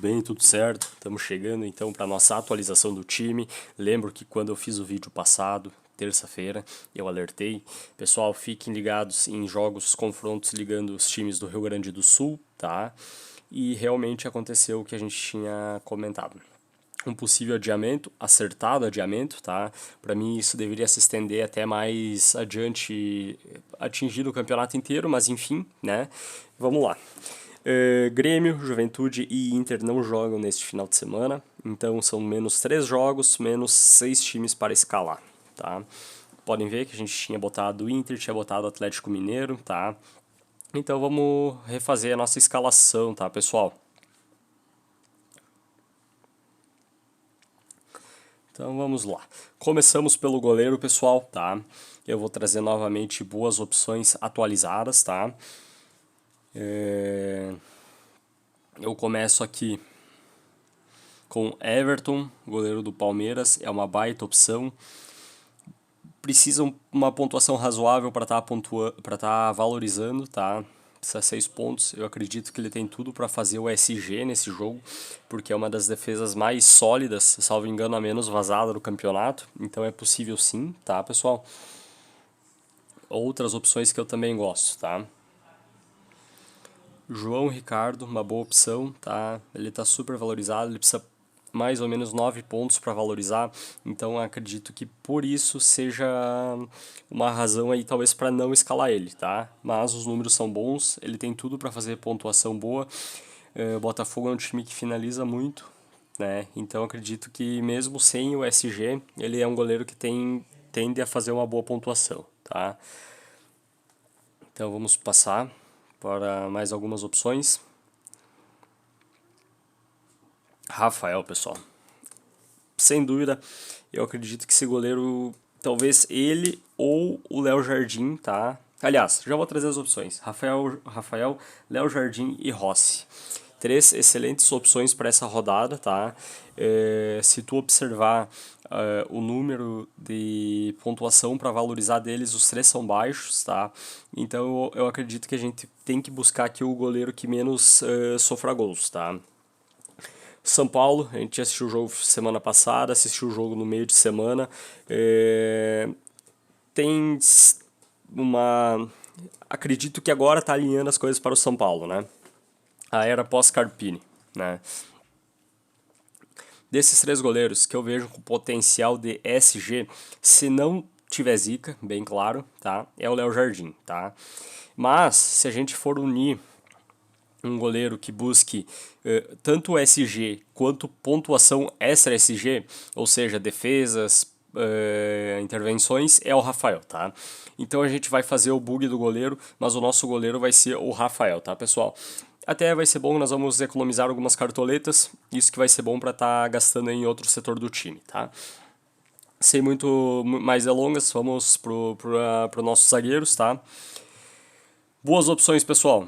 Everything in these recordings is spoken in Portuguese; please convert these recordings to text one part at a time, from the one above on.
bem, tudo certo? Estamos chegando então para nossa atualização do time. Lembro que quando eu fiz o vídeo passado, terça-feira, eu alertei. Pessoal, fiquem ligados em jogos, confrontos ligando os times do Rio Grande do Sul, tá? E realmente aconteceu o que a gente tinha comentado. Um possível adiamento, acertado adiamento, tá? Para mim isso deveria se estender até mais adiante, atingir o campeonato inteiro, mas enfim, né? Vamos lá. Grêmio, Juventude e Inter não jogam neste final de semana, então são menos 3 jogos, menos 6 times para escalar, tá? Podem ver que a gente tinha botado o Inter, tinha botado o Atlético Mineiro, tá? Então vamos refazer a nossa escalação, tá, pessoal? Então vamos lá. Começamos pelo goleiro, pessoal, tá? Eu vou trazer novamente boas opções atualizadas, tá? Eu começo aqui com Everton, goleiro do Palmeiras, é uma baita opção. Precisa uma pontuação razoável para estar valorizando, tá? Precisa 6 pontos. Eu acredito que ele tem tudo para fazer o SG nesse jogo, porque é uma das defesas mais sólidas, salvo engano, a menos vazada do campeonato. Então é possível sim, tá, pessoal? Outras opções que eu também gosto, tá? João Ricardo, uma boa opção, tá? Ele tá super valorizado, ele precisa mais ou menos 9 pontos para valorizar, então acredito que por isso seja uma razão aí talvez para não escalar ele, tá? Mas os números são bons, ele tem tudo para fazer pontuação boa. O Botafogo é um time que finaliza muito, né? Então acredito que mesmo sem o SG, ele é um goleiro que tende a fazer uma boa pontuação, tá? Então vamos passar para mais algumas opções. Rafael, pessoal. Sem dúvida, eu acredito que esse goleiro, talvez ele ou o Léo Jardim, tá? Aliás, já vou trazer as opções. Rafael, Léo Jardim e Rossi. 3 excelentes opções para essa rodada, tá? Se tu observar o número de pontuação para valorizar deles, os 3 são baixos, tá? Então eu acredito que a gente tem que buscar aqui o goleiro que menos sofra gols, tá? São Paulo, a gente assistiu o jogo semana passada, assistiu o jogo no meio de semana. Tem uma... Acredito que agora está alinhando as coisas para o São Paulo, né? A era pós-Carpini, né? Desses 3 goleiros que eu vejo com potencial de SG, se não tiver zica, bem claro, tá? É o Léo Jardim, tá? Mas, se a gente for unir um goleiro que busque tanto o SG quanto pontuação extra SG, ou seja, defesas, intervenções, é o Rafael, tá? Então a gente vai fazer o bug do goleiro, mas o nosso goleiro vai ser o Rafael, tá, pessoal? Até vai ser bom, nós vamos economizar algumas cartoletas, isso que vai ser bom para estar gastando em outro setor do time, tá? Sem muito mais delongas, vamos pro nossos zagueiros, tá? Boas opções, pessoal.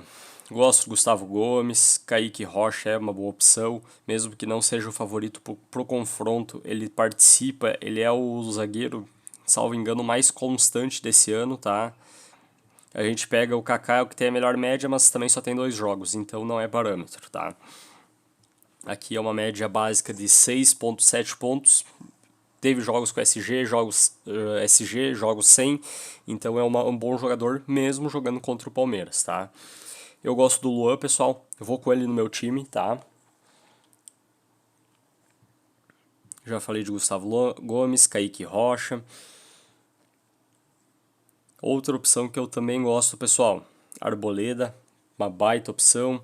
Gosto do Gustavo Gomes, Kaique Rocha é uma boa opção, mesmo que não seja o favorito pro confronto, ele participa, ele é o zagueiro, salvo engano, mais constante desse ano, tá? A gente pega o Kaká, o que tem a melhor média, mas também só tem 2 jogos, então não é parâmetro, tá? Aqui é uma média básica de 6,7 pontos, teve jogos com SG, jogos sem, então é um bom jogador mesmo jogando contra o Palmeiras, tá? Eu gosto do Luan, pessoal, eu vou com ele no meu time, tá? Já falei de Gustavo Gomes, Kaique Rocha. Outra opção que eu também gosto, pessoal, Arboleda, uma baita opção.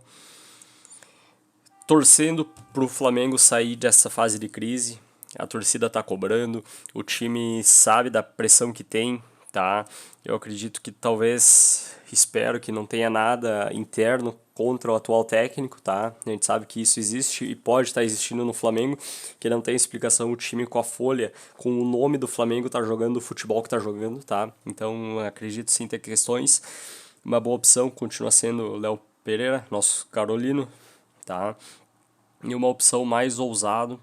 Torcendo pro Flamengo sair dessa fase de crise, a torcida tá cobrando, o time sabe da pressão que tem, tá? Eu acredito que talvez, espero que não tenha nada interno contra o atual técnico, tá? A gente sabe que isso existe e pode estar existindo no Flamengo, que não tem explicação o time com a folha, com o nome do Flamengo tá jogando o futebol que tá jogando, tá? Então acredito sim ter questões. Uma boa opção continua sendo o Léo Pereira, nosso Carolino, tá? E uma opção mais ousado,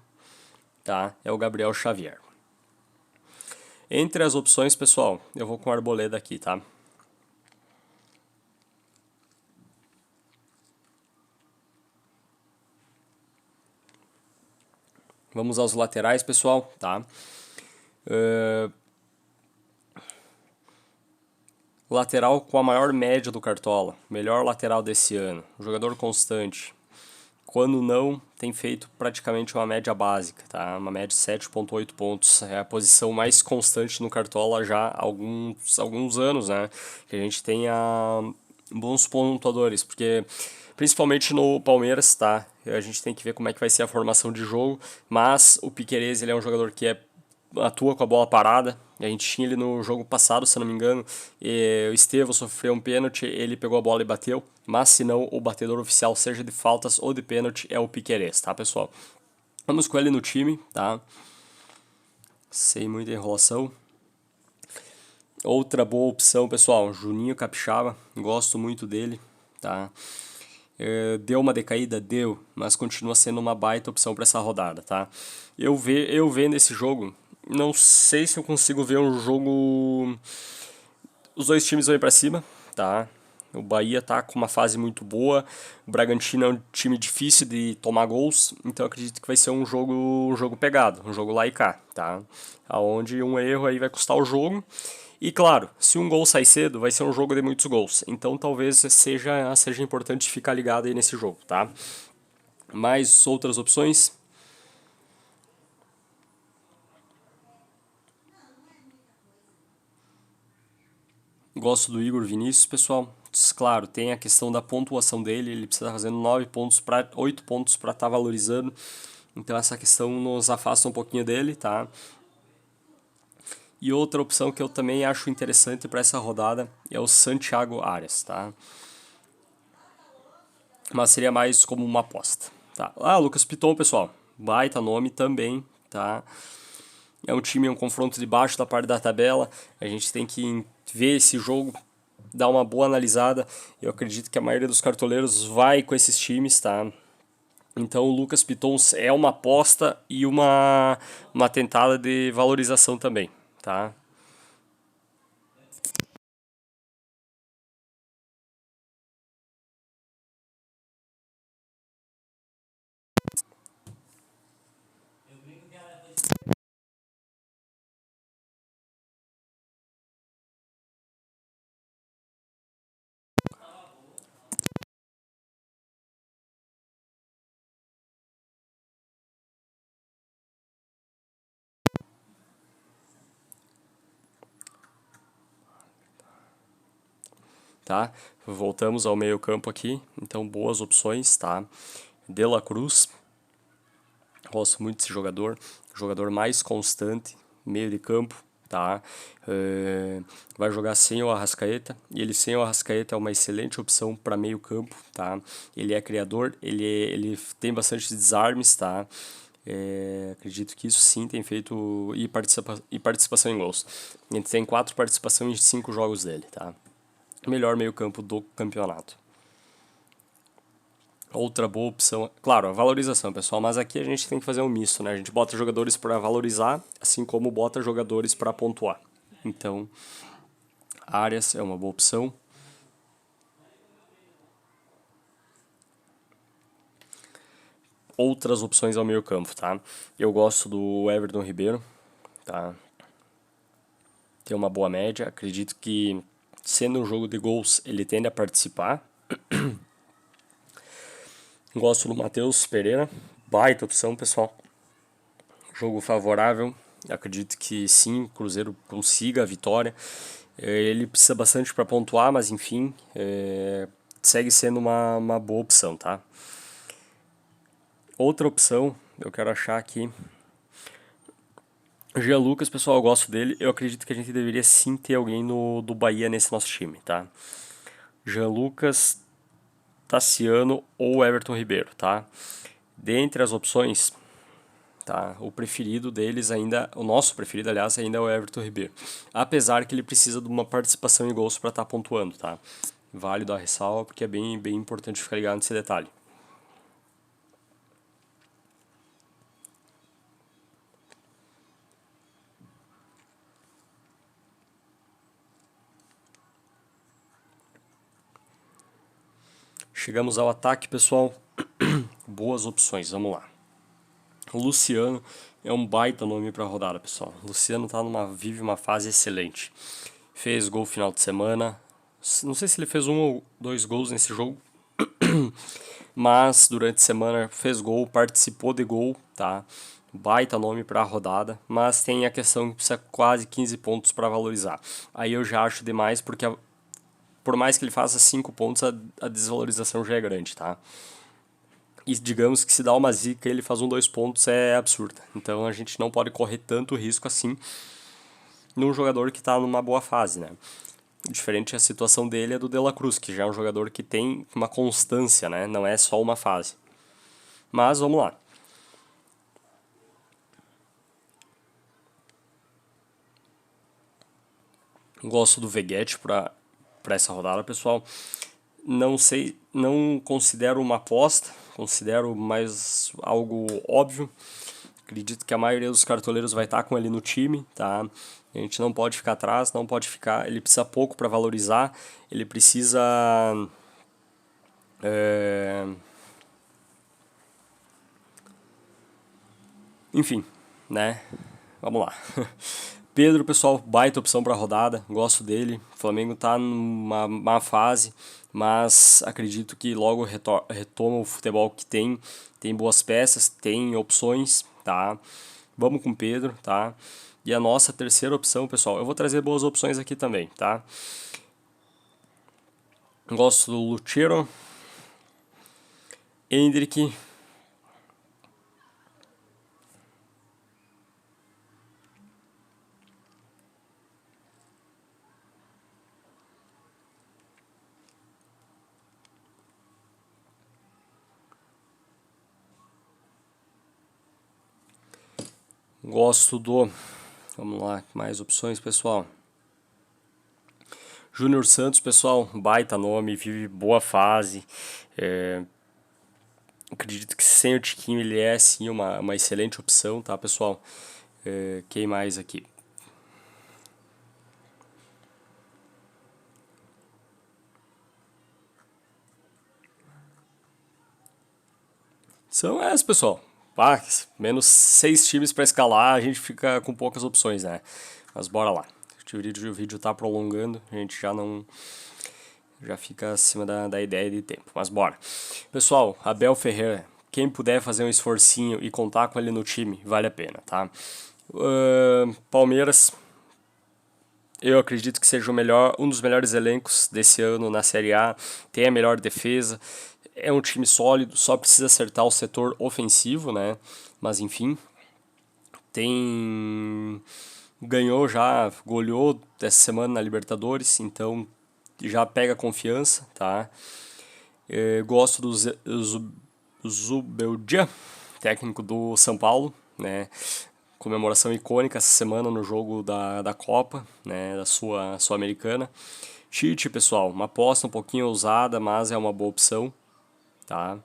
tá? É o Gabriel Xavier. Entre as opções, pessoal, eu vou com o Arboleda aqui, tá? Vamos aos laterais, pessoal, tá? Lateral com a maior média do Cartola, melhor lateral desse ano, jogador constante. Quando não, tem feito praticamente uma média básica, tá? Uma média de 7,8 pontos. É a posição mais constante no Cartola já há alguns anos, né? Que a gente tenha bons pontuadores, porque principalmente no Palmeiras, tá? A gente tem que ver como é que vai ser a formação de jogo, mas o Piquerez, ele é um jogador que atua com a bola parada. A gente tinha ele no jogo passado, se não me engano, e o Estevão sofreu um pênalti, ele pegou a bola e bateu, mas se não, o batedor oficial, seja de faltas ou de pênalti, é o Piquerez, tá, pessoal? Vamos com ele no time, tá? Sem muita enrolação. Outra boa opção, pessoal, Juninho Capixaba, gosto muito dele, tá? Deu uma decaída? Deu, mas continua sendo uma baita opção para essa rodada, tá? Eu vendo esse jogo, não sei se eu consigo ver um jogo. Os dois times vão ir para cima, tá? O Bahia tá com uma fase muito boa, o Bragantino é um time difícil de tomar gols, então eu acredito que vai ser um jogo pegado, um jogo lá e cá, tá? Aonde um erro aí vai custar o jogo. E claro, se um gol sai cedo, vai ser um jogo de muitos gols. Então talvez seja importante ficar ligado aí nesse jogo, tá? Mais outras opções? Gosto do Igor Vinícius, pessoal. Claro, tem a questão da pontuação dele, ele precisa estar fazendo 9 pontos para 8 pontos para estar valorizando. Então essa questão nos afasta um pouquinho dele, tá? E outra opção que eu também acho interessante para essa rodada é o Santiago Arias, tá? Mas seria mais como uma aposta, tá? Ah, Lucas Piton, pessoal, baita nome também, tá? É um time, um confronto de baixo da parte da tabela. A gente tem que ver esse jogo, dar uma boa analisada. Eu acredito que a maioria dos cartoleiros vai com esses times, tá? Então o Lucas Piton é uma aposta e uma tentada de valorização também, tá? Tá? Voltamos ao meio campo aqui, então boas opções, tá? De La Cruz, gosto muito desse jogador, jogador mais constante, meio de campo, tá? Vai jogar sem o Arrascaeta, e ele sem o Arrascaeta é uma excelente opção para meio campo, tá? Ele é criador, ele tem bastante desarmes, tá? Acredito que isso sim tem feito e participação em gols. Ele tem 4 participações em 5 jogos dele, tá? Melhor meio campo do campeonato. Outra boa opção, claro, a valorização, pessoal, mas aqui a gente tem que fazer um misto, né? A gente bota jogadores para valorizar, assim como bota jogadores para pontuar. Então, Arias é uma boa opção. Outras opções ao meio campo, tá? Eu gosto do Everton Ribeiro, tá? Tem uma boa média, acredito que sendo um jogo de gols, ele tende a participar. Gosto do Matheus Pereira, baita opção, pessoal. Jogo favorável, acredito que sim, o Cruzeiro consiga a vitória. Ele precisa bastante para pontuar, mas enfim, segue sendo uma boa opção, tá? Outra opção, eu quero achar aqui. Jean Lucas, pessoal, eu gosto dele. Eu acredito que a gente deveria sim ter alguém do Bahia nesse nosso time, tá? Jean Lucas, Tassiano ou Everton Ribeiro, tá? Dentre as opções, tá? O preferido deles ainda, o nosso preferido, aliás, ainda é o Everton Ribeiro. Apesar que ele precisa de uma participação em gols para estar pontuando, tá? Válido a ressalva, porque é bem importante ficar ligado nesse detalhe. Chegamos ao ataque, pessoal. Boas opções, vamos lá. O Luciano é um baita nome para rodada, pessoal. O Luciano vive uma fase excelente. Fez gol final de semana. Não sei se ele fez 1 ou 2 gols nesse jogo, mas durante a semana fez gol, participou de gol, tá? Baita nome para a rodada, mas tem a questão que precisa quase 15 pontos para valorizar. Aí eu já acho demais, porque por mais que ele faça 5 pontos, a desvalorização já é grande, tá? E digamos que se dá uma zica ele faz 2 pontos é absurda. Então a gente não pode correr tanto risco assim num jogador que está numa boa fase, né? Diferente a situação dele é do De La Cruz, que já é um jogador que tem uma constância, né? Não é só uma fase. Mas vamos lá. Gosto do Veguete para essa rodada, pessoal. Não sei, não considero uma aposta, considero mais algo óbvio. Acredito que a maioria dos cartoleiros vai estar com ele no time, tá? A gente não pode ficar atrás, não pode ficar. Ele precisa pouco para valorizar, ele precisa. Enfim, né? Vamos lá. Pedro, pessoal, baita opção para rodada, gosto dele. O Flamengo tá numa má fase, mas acredito que logo retoma o futebol que tem boas peças, tem opções, tá? Vamos com o Pedro, tá? E a nossa terceira opção, pessoal, eu vou trazer boas opções aqui também, tá? Gosto do Lucero, Endrick, gosto do... Vamos lá, mais opções, pessoal. Júnior Santos, pessoal, baita nome, vive boa fase. Acredito que sem o Tiquinho ele é sim uma excelente opção, tá, pessoal? Quem mais aqui? São essas, pessoal. Ah, menos 6 times para escalar, a gente fica com poucas opções, né? Mas bora lá. O vídeo tá prolongando, a gente já fica acima da ideia de tempo. Mas bora. Pessoal, Abel Ferreira, quem puder fazer um esforcinho e contar com ele no time, vale a pena, tá? Palmeiras, eu acredito que seja um dos melhores elencos desse ano na Série A, tem a melhor defesa, é um time sólido, só precisa acertar o setor ofensivo, né? Mas enfim, ganhou já, goleou essa semana na Libertadores, então já pega confiança, tá? Gosto do Zubeldia, técnico do São Paulo, né? Comemoração icônica essa semana no jogo da Copa, né? Da Sul-Americana. Tite, pessoal, uma aposta um pouquinho ousada, mas é uma boa opção, tá?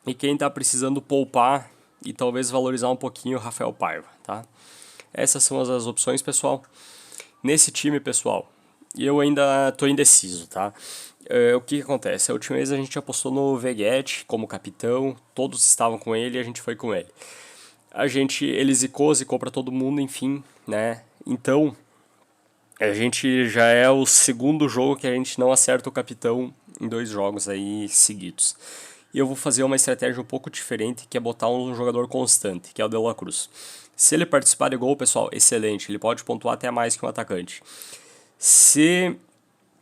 E quem tá precisando poupar e talvez valorizar um pouquinho o Rafael Paiva, tá? Essas são as opções, pessoal. Nesse time, pessoal, eu ainda tô indeciso, tá? O que acontece? A última vez a gente apostou no Veguete como capitão, todos estavam com ele e a gente foi com ele. Ele zicou pra todo mundo, enfim, né? Então, a gente já é o segundo jogo que a gente não acerta o capitão em 2 jogos aí seguidos. E eu vou fazer uma estratégia um pouco diferente, que é botar um jogador constante, que é o De La Cruz. Se ele participar de gol, pessoal, excelente, ele pode pontuar até mais que um atacante. Se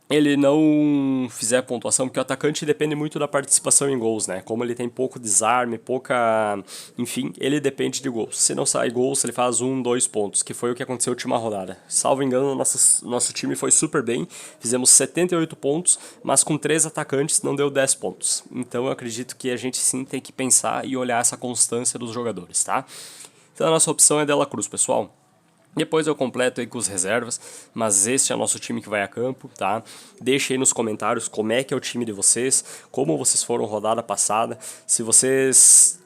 ele não fizer pontuação, porque o atacante depende muito da participação em gols, né? Como ele tem pouco desarme, pouca... Enfim, ele depende de gols. Se não sai gols, ele faz 2 pontos, que foi o que aconteceu na última rodada. Salvo engano, nosso time foi super bem, fizemos 78 pontos, mas com 3 atacantes não deu 10 pontos. Então eu acredito que a gente sim tem que pensar e olhar essa constância dos jogadores, tá? Então a nossa opção é De La Cruz, pessoal. Depois eu completo aí com os reservas, mas este é o nosso time que vai a campo, tá? Deixa aí nos comentários como é que é o time de vocês, como vocês foram rodada passada, se vocês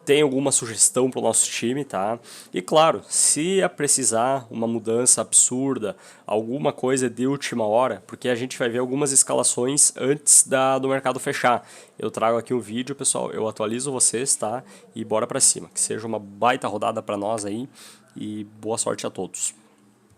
tem alguma sugestão para o nosso time, tá? E claro, se precisar uma mudança absurda, alguma coisa de última hora, porque a gente vai ver algumas escalações antes do mercado fechar. Eu trago aqui um vídeo, pessoal, eu atualizo vocês, tá? E bora para cima. Que seja uma baita rodada para nós aí e boa sorte a todos.